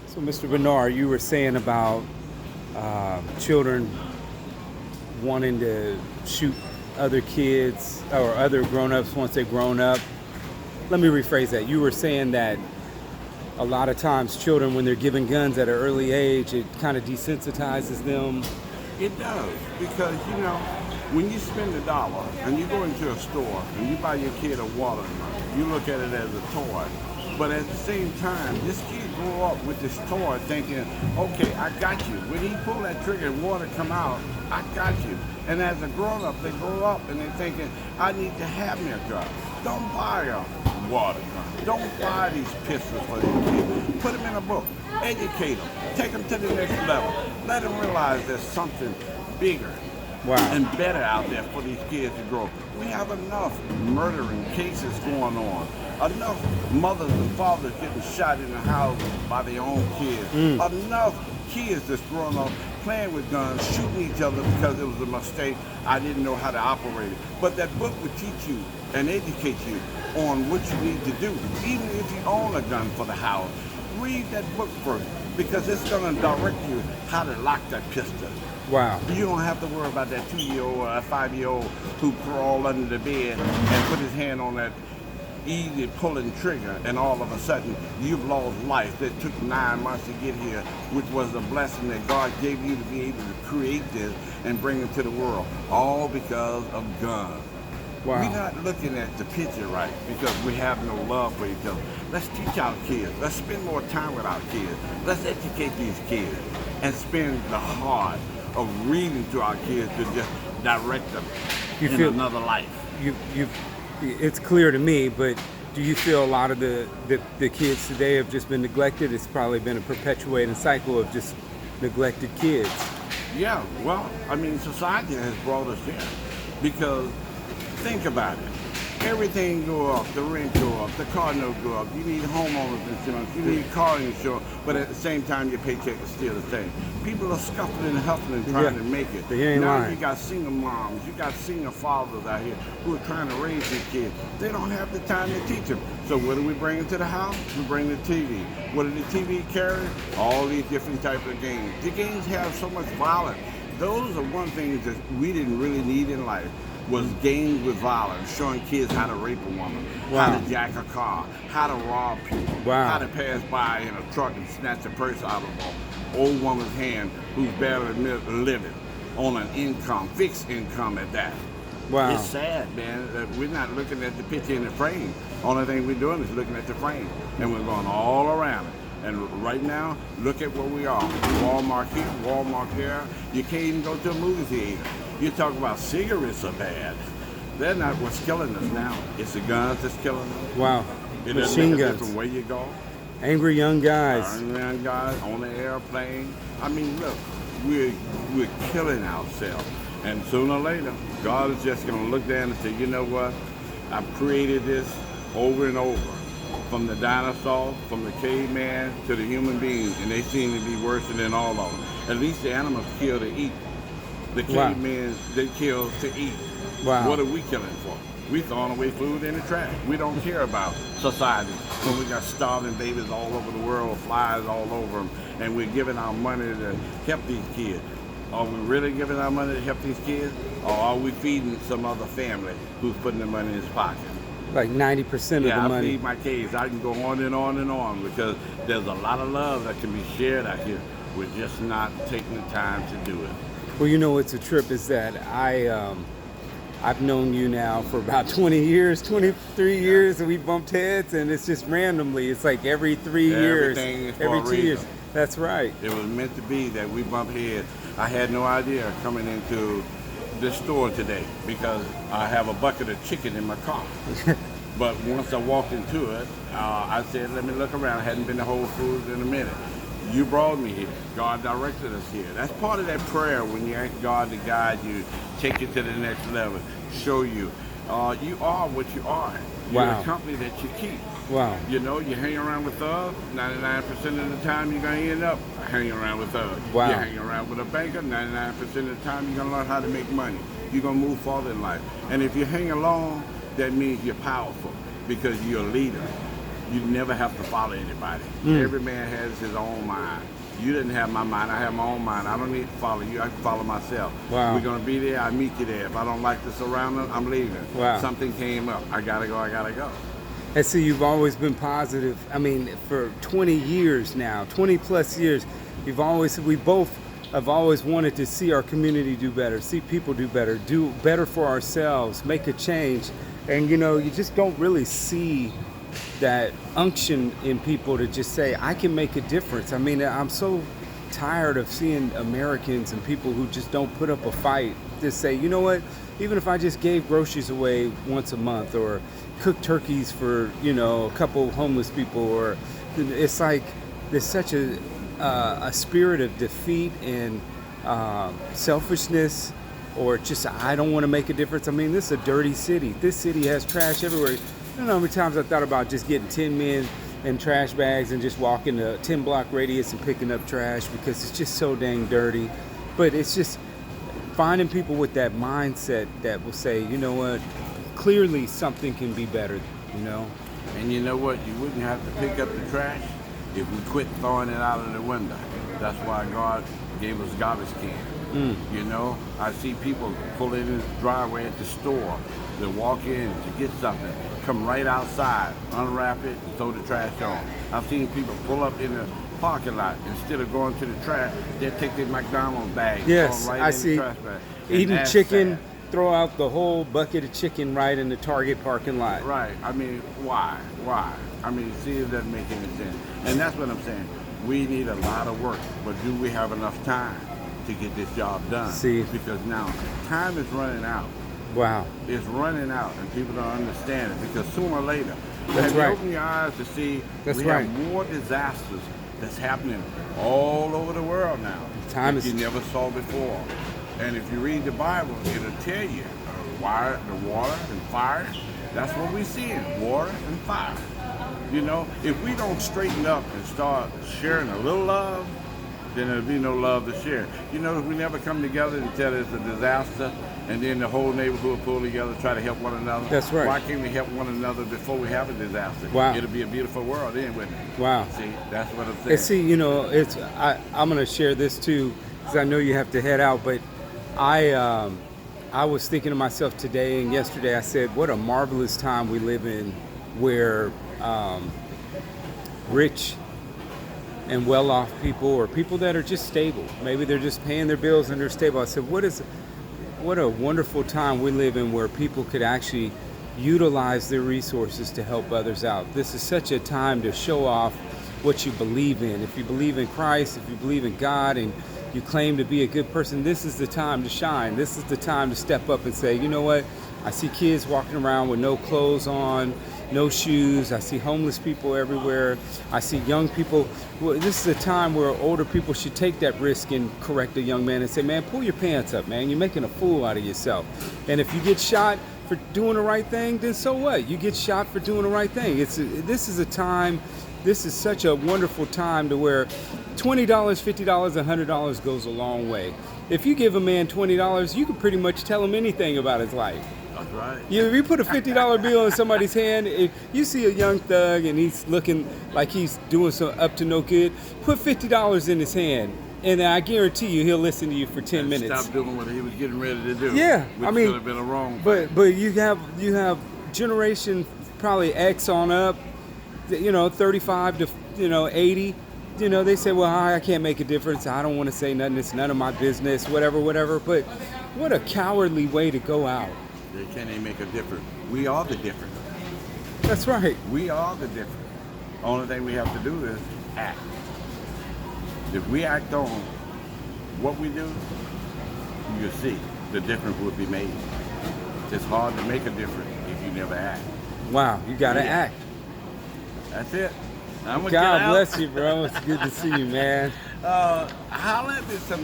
So, Mr. Bernard, you were saying about children wanting to shoot other kids or other grown-ups once they're grown up. Let me rephrase that. You were saying that a lot of times children, when they're given guns at an early age, it kind of desensitizes them. It does, because when you spend $1 and you go into a store and you buy your kid a watermelon, you look at it as a toy. But at the same time, this kid grew up with this toy thinking, okay, I got you. When he pull that trigger and water come out, I got you. And as a grown-up, they grow up and they're thinking, I need to have me a gun. Don't buy a water gun. Don't buy these pistols for these kids. Put them in a book. Educate them. Take them to the next level. Let them realize there's something bigger and better out there for these kids to grow. We have enough murdering cases going on. Enough mothers and fathers getting shot in the house by their own kids. Enough kids that's growing up playing with guns, shooting each other because it was a mistake. I didn't know how to operate it. But that book would teach you and educate you on what you need to do. Even if you own a gun for the house, read that book first, because it's going to direct you how to lock that pistol. Wow. You don't have to worry about that 2-year-old or a 5-year-old who crawled under the bed and put his hand on that easy pulling trigger, and all of a sudden you've lost life that took 9 months to get here, which was a blessing that God gave you to be able to create this and bring it to the world, all because of guns. Wow. We're not looking at the picture right because we have no love for each other. Let's teach our kids. Let's spend more time with our kids. Let's educate these kids and spend the heart of reading to our kids to just direct them in another life. It's clear to me, but do you feel a lot of the kids today have just been neglected? It's probably been a perpetuating cycle of just neglected kids. Yeah, well, I mean, society has brought us there because think about it. Everything go up, the rent go up, the car note go up, you need homeowners insurance, you need car insurance, but at the same time your paycheck is still the same. People are scuffling and hustling trying to make it. Now you got single moms, you got single fathers out here who are trying to raise these kids. They don't have the time to teach them. So what do we bring into the house? We bring the TV. What did the TV carry? All these different types of games. The games have so much violence. Those are one thing that we didn't really need in life. Was games with violence, showing kids how to rape a woman, how to jack a car, how to rob people, how to pass by in a truck and snatch a purse out of an old woman's hand who's barely living on an income, fixed income at that. Wow. It's sad, man, that we're not looking at the picture in the frame. Only thing we're doing is looking at the frame, and we're going all around it. And right now, look at where we are. Walmart here, Walmart there. You can't even go to a movie theater. You talk about cigarettes are bad. They're not what's killing us now. It's the guns that's killing us. Wow. It Machine guns. From where you go. Angry young guys. Angry young guys on the airplane. I mean, look, we're killing ourselves. And sooner or later, God is just going to look down and say, you know what? I've created this over and over. From the dinosaurs, from the caveman to the human beings, and they seem to be worse than all of them. At least the animals kill to eat. The cavemen, they kill to eat. Wow. What are we killing for? We throwing away food in the trash. We don't care about society when we got starving babies all over the world, flies all over them, and we're giving our money to help these kids. Are we really giving our money to help these kids, or are we feeding some other family who's putting the money in his pocket? Like 90% of the money. Yeah, I feed my kids. I can go on and on and on because there's a lot of love that can be shared out here. We're just not taking the time to do it. Well, you know what's a trip is that I've known you now for about 20 years, 23 years, and we bumped heads, and it's just randomly. It's like every 3 years, every 2 years. That's right. It was meant to be that we bump heads. I had no idea coming into this store today because I have a bucket of chicken in my car. But once I walked into it, I said, let me look around. I hadn't been to Whole Foods in a minute. You brought me here. God directed us here. That's part of that prayer when you ask God to guide you, take you to the next level, show you. You are what you are. You're the company that you keep. Wow. You know, you hang around with thugs, 99% of the time you're going to end up hanging around with thugs. Wow. You hang around with a banker, 99% of the time you're going to learn how to make money. You're going to move forward in life. And if you hang along, that means you're powerful because you're a leader. you never have to follow anybody. Every man has his own mind. You didn't have my mind, I have my own mind. I don't need to follow you, I can follow myself. Wow. We're gonna be there, I meet you there. If I don't like the surrounding, I'm leaving. Wow. Something came up, I gotta go. And see, you've always been positive. I mean, for 20 years now, 20 plus years, we both have always wanted to see our community do better, see people do better for ourselves, make a change. And you just don't really see that unction in people to just say, I can make a difference. I mean, I'm so tired of seeing Americans and people who just don't put up a fight to say, you know what, even if I just gave groceries away once a month or cooked turkeys for, a couple homeless people, or it's like there's such a spirit of defeat and selfishness, or just, I don't want to make a difference. I mean, this is a dirty city. This city has trash everywhere. I don't know how many times I thought about just getting 10 men and trash bags and just walking a 10 block radius and picking up trash, because it's just so dang dirty. But it's just finding people with that mindset that will say, you know what, clearly something can be better, And you know what, you wouldn't have to pick up the trash if we quit throwing it out of the window. That's why God gave us garbage cans. I see people pull in his driveway at the store. They walk in to get something, come right outside, unwrap it, and throw the trash on. I've seen people pull up in the parking lot. Instead of going to the trash, they take their McDonald's bag. Yes, right I in see. The trash bag. Eating chicken, throw out the whole bucket of chicken right in the Target parking lot. Right. I mean, why? I mean, see, it doesn't make any sense. And that's what I'm saying. We need a lot of work, but do we have enough time to get this job done? See. Because now time is running out. Wow. It's running out, and people don't understand it, because sooner or later, That's right. you open your eyes to see That's we right. have more disasters that's happening all over the world now Time that is- you never saw before. And if you read the Bible, it'll tell you the water and fire. That's what we're seeing, water and fire. If we don't straighten up and start sharing a little love, then there'll be no love to share. If we never come together and tell it's a disaster, and then the whole neighborhood pull together, try to help one another. That's right. Why can't we help one another before we have a disaster? Wow. It'll be a beautiful world then, wouldn't it? Wow. See, that's what I'm saying. And see, I'm going to share this too, because I know you have to head out, but I was thinking to myself today and yesterday, I said, what a marvelous time we live in, where rich and well-off people, or people that are just stable, maybe they're just paying their bills and they're stable. I said, what a wonderful time we live in, where people could actually utilize their resources to help others out. This is such a time to show off what you believe in. If you believe in Christ, if you believe in God, and you claim to be a good person, this is the time to shine. This is the time to step up and say, you know what? I see kids walking around with no clothes on, no shoes. I see homeless people everywhere. I see young people. Well, this is a time where older people should take that risk and correct a young man and say, man, pull your pants up, man. You're making a fool out of yourself. And if you get shot for doing the right thing, then so what? You get shot for doing the right thing. This is such a wonderful time to where $20, $50, $100 goes a long way. If you give a man $20, you can pretty much tell him anything about his life. That's right. You put a $50 bill in somebody's hand, if you see a young thug and he's looking like he's doing some up to no good, put $50 in his hand, and I guarantee you he'll listen to you for 10 minutes. Stop doing what he was getting ready to do. Yeah, which I mean, could have been a wrong thing. But you have generation probably X on up, 35 to 80. They say, well, I can't make a difference. I don't want to say nothing. It's none of my business, whatever. But what a cowardly way to go out. They can't even make a difference. We are the difference. That's right. We are the difference. Only thing we have to do is act. If we act on what we do, you'll see the difference will be made. It's hard to make a difference if you never act. Wow, you got to act. That's it. I'm gonna God get out. bless you, bro. It's good to see you, man. Holler at me some